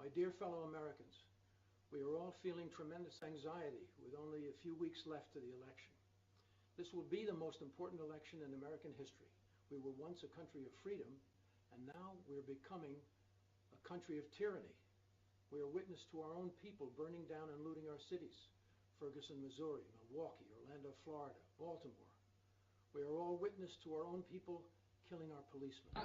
My dear fellow Americans, we are all feeling tremendous anxiety with only a few weeks left to the election. This will be the most important election in American history. We were once a country of freedom, and now we're becoming a country of tyranny. We are witness to our own people burning down and looting our cities: Ferguson, Missouri; Milwaukee; Orlando, Florida; Baltimore. We are all witness to our own people killing our policemen.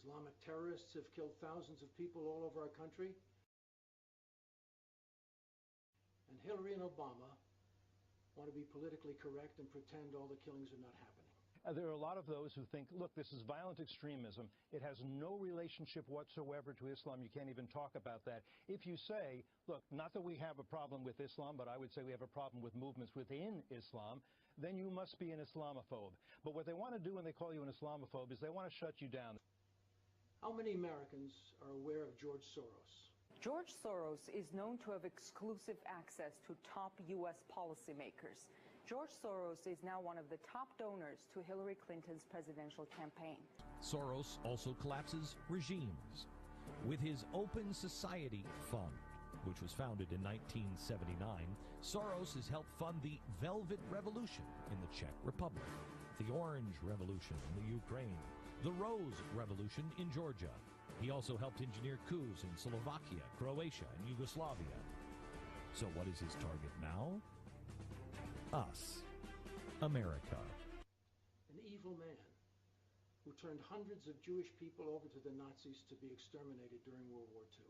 Islamic terrorists have killed thousands of people all over our country. And Hillary and Obama want to be politically correct and pretend all the killings are not happening. There are a lot of those who think, look, this is violent extremism. It has no relationship whatsoever to Islam. You can't even talk about that. If you say, look, not that we have a problem with Islam, but I would say we have a problem with movements within Islam, then you must be an Islamophobe. But what they want to do when they call you an Islamophobe is they want to shut you down. How many Americans are aware of George Soros? George Soros is known to have exclusive access to top U.S. policymakers. George Soros is now one of the top donors to Hillary Clinton's presidential campaign. Soros also collapses regimes. With his Open Society Fund, which was founded in 1979, Soros has helped fund the Velvet Revolution in the Czech Republic, the Orange Revolution in the Ukraine, the Rose Revolution in Georgia. He also helped engineer coups in Slovakia, Croatia, and Yugoslavia. So what is his target now? Us. America. An evil man who turned hundreds of Jewish people over to the Nazis to be exterminated during World War II.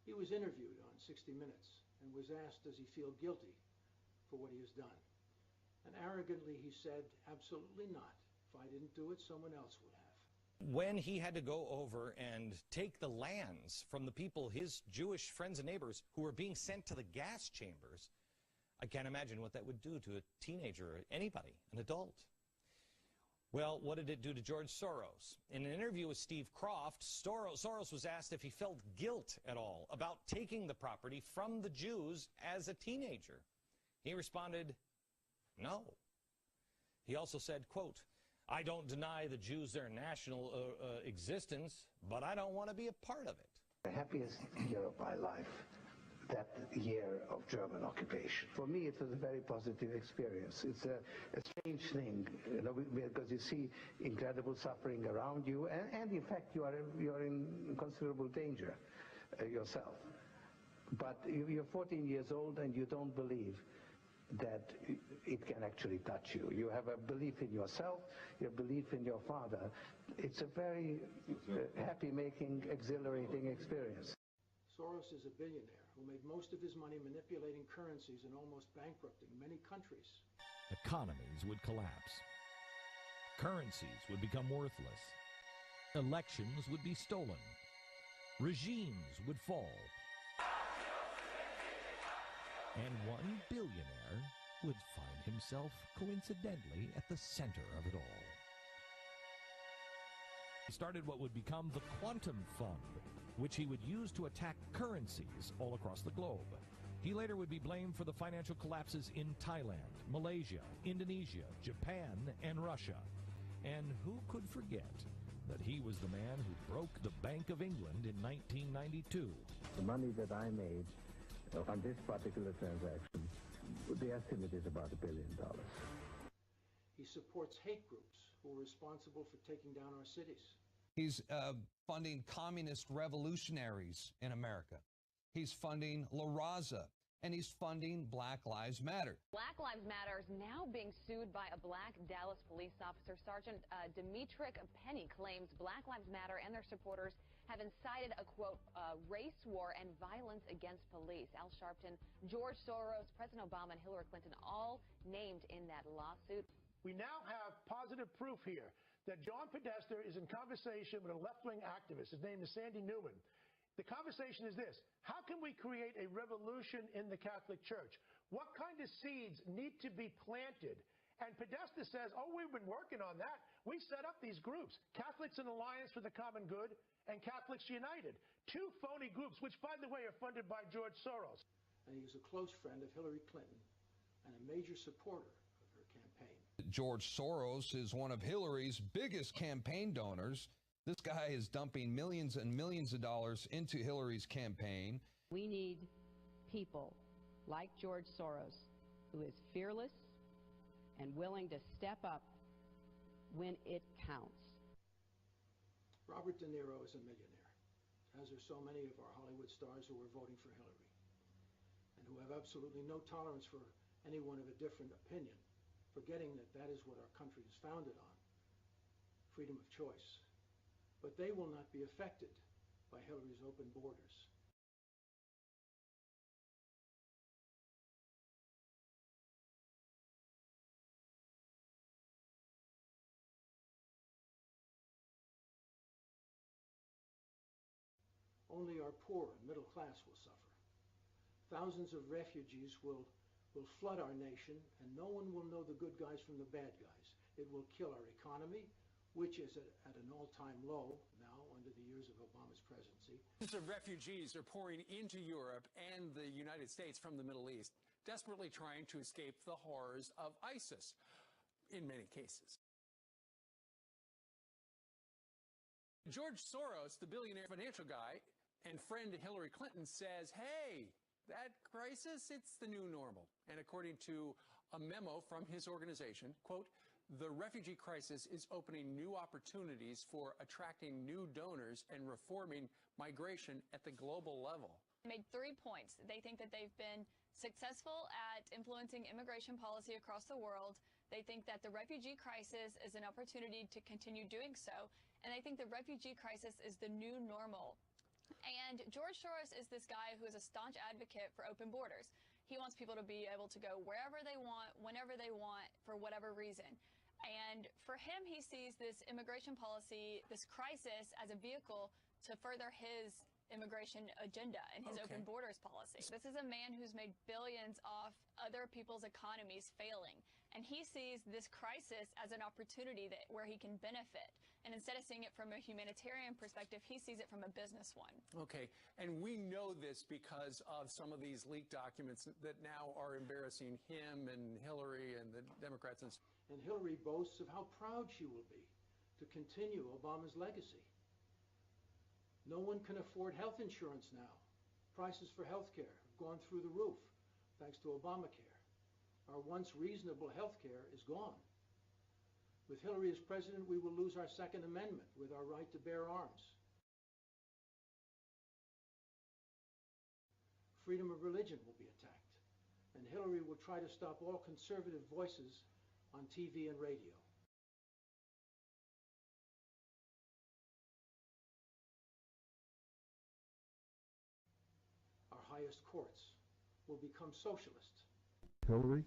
He was interviewed on 60 Minutes and was asked, does he feel guilty for what he has done? And arrogantly he said, absolutely not. If I didn't do it, someone else would have. When he had to go over and take the lands from the people, his Jewish friends and neighbors, who were being sent to the gas chambers, I can't imagine what that would do to a teenager or anybody, an adult. Well, what did it do to George Soros? In an interview with Steve Kroft, Soros was asked if he felt guilt at all about taking the property from the Jews as a teenager. He responded, no. He also said, quote, I don't deny the Jews their national existence, but I don't want to be a part of it. The happiest year of my life, that year of German occupation. For me, it was a very positive experience. It's a strange thing, you know, because you see incredible suffering around you, and in fact, you are in considerable danger yourself. But you're 14 years old and you don't believe that it can actually touch you. You have a belief in yourself, your belief in your father. It's a very happy-making, exhilarating experience. Soros is a billionaire who made most of his money manipulating currencies and almost bankrupting many countries. Economies would collapse. Currencies would become worthless. Elections would be stolen. Regimes would fall. And one billionaire would find himself coincidentally at the center of it all. He started what would become the Quantum Fund, which he would use to attack currencies all across the globe. He later would be blamed for the financial collapses in Thailand, Malaysia, Indonesia, Japan, and Russia. And who could forget that he was the man who broke the Bank of England in 1992? The money that I made on this particular transaction, the estimate is about $1 billion. He supports hate groups who are responsible for taking down our cities. He's funding communist revolutionaries in America. He's funding La Raza, and he's funding Black Lives Matter. Black Lives Matter is now being sued by a black Dallas police officer. Sergeant Demetric Penny claims Black Lives Matter and their supporters have incited a, quote, race war and violence against police. Al Sharpton, George Soros, President Obama, and Hillary Clinton all named in that lawsuit. We now have positive proof here that John Podesta is in conversation with a left-wing activist. His name is Sandy Newman. The conversation is this: how can we create a revolution in the Catholic Church? What kind of seeds need to be planted? And Podesta says, oh, we've been working on that. We set up these groups, Catholics in Alliance for the Common Good and Catholics United, two phony groups, which, by the way, are funded by George Soros. And he was a close friend of Hillary Clinton and a major supporter of her campaign. George Soros is one of Hillary's biggest campaign donors. This guy is dumping millions and millions of dollars into Hillary's campaign. We need people like George Soros, who is fearless and willing to step up when it counts. Robert De Niro is a millionaire, as are so many of our Hollywood stars who are voting for Hillary, and who have absolutely no tolerance for anyone of a different opinion, forgetting that that is what our country is founded on, freedom of choice. But they will not be affected by Hillary's open borders. Only our poor and middle class will suffer. Thousands of refugees will flood our nation, and no one will know the good guys from the bad guys. It will kill our economy, which is at an all-time low now under the years of Obama's presidency. Millions of refugees are pouring into Europe and the United States from the Middle East, desperately trying to escape the horrors of ISIS, in many cases. George Soros, the billionaire financial guy and friend to Hillary Clinton, says, hey, that crisis, it's the new normal. And according to a memo from his organization, quote, the refugee crisis is opening new opportunities for attracting new donors and reforming migration at the global level. Made 3 points. They think that they've been successful at influencing immigration policy across the world. They think that the refugee crisis is an opportunity to continue doing so. And they think the refugee crisis is the new normal. And George Soros is this guy who is a staunch advocate for open borders. He wants people to be able to go wherever they want, whenever they want, for whatever reason. And for him, he sees this immigration policy, this crisis, as a vehicle to further his immigration agenda and his open borders policy. This is a man who's made billions off other people's economies failing. And he sees this crisis as an opportunity where he can benefit. And instead of seeing it from a humanitarian perspective, he sees it from a business one. Okay, and we know this because of some of these leaked documents that now are embarrassing him and Hillary and the Democrats. And Hillary boasts of how proud she will be to continue Obama's legacy. No one can afford health insurance now. Prices for health care have gone through the roof thanks to Obamacare. Our once reasonable health care is gone. With Hillary as president, we will lose our Second Amendment with our right to bear arms. Freedom of religion will be attacked, and Hillary will try to stop all conservative voices on TV and radio. Our highest courts will become socialist. Hillary,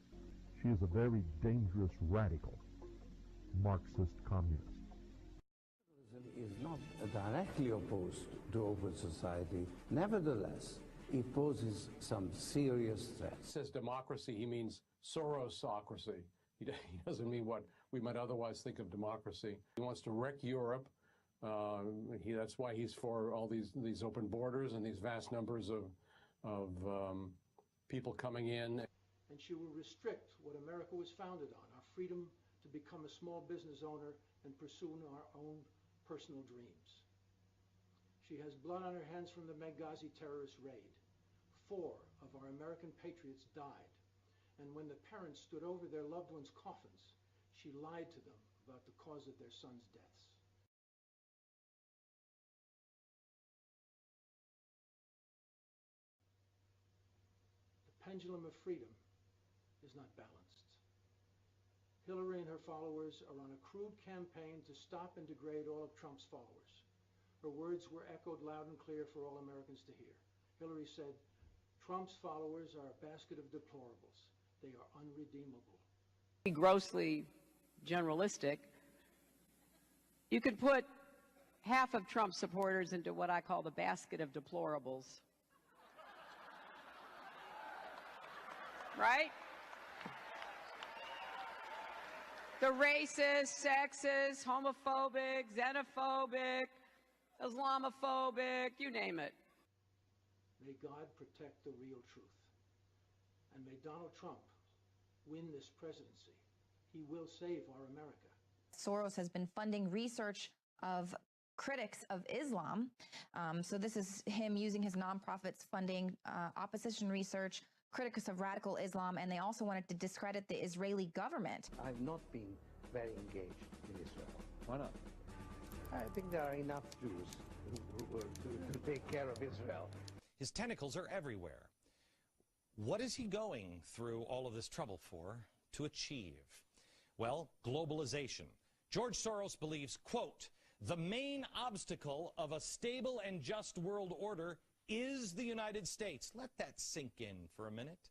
she is a very dangerous radical, Marxist communist. Is not directly opposed to open society. Nevertheless, it poses some serious threats. Says democracy, he means Sorosocracy. He doesn't mean what we might otherwise think of democracy. He wants to wreck Europe. That's why he's for all these open borders and these vast numbers of people coming in. And she will restrict what America was founded on, our freedom to become a small business owner and pursue our own personal dreams. She has blood on her hands from the Benghazi terrorist raid. 4 of our American patriots died. And when the parents stood over their loved ones' coffins, she lied to them about the cause of their sons' deaths. The pendulum of freedom is not balanced. Hillary and her followers are on a crude campaign to stop and degrade all of Trump's followers. Her words were echoed loud and clear for all Americans to hear. Hillary said, Trump's followers are a basket of deplorables. They are unredeemable. Grossly generalistic. You could put half of Trump supporters into what I call the basket of deplorables. Right? The racist, sexist, homophobic, xenophobic, Islamophobic, you name it. May God protect the real truth. And may Donald Trump win this presidency. he will save our America. Soros has been funding research of critics of Islam. So this is him using his nonprofits funding opposition research, critics of radical Islam, and they also wanted to discredit the Israeli government. I've not been very engaged in Israel. Why not? I think there are enough Jews to take care of Israel. His tentacles are everywhere. What is he going through all of this trouble for, to achieve? Well, globalization. George Soros believes, quote, the main obstacle of a stable and just world order is the United States. Let that sink in for a minute.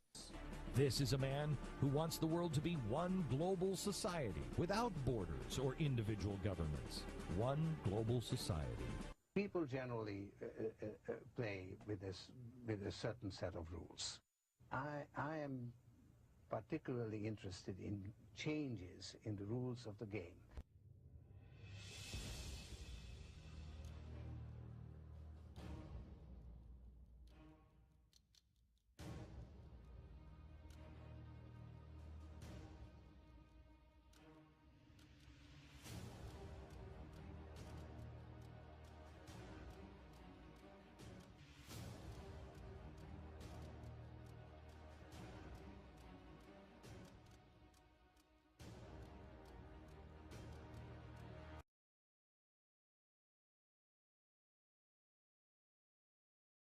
This is a man who wants the world to be one global society without borders or individual governments. One global society. People generally play with a certain set of rules. I am particularly interested in changes in the rules of the game.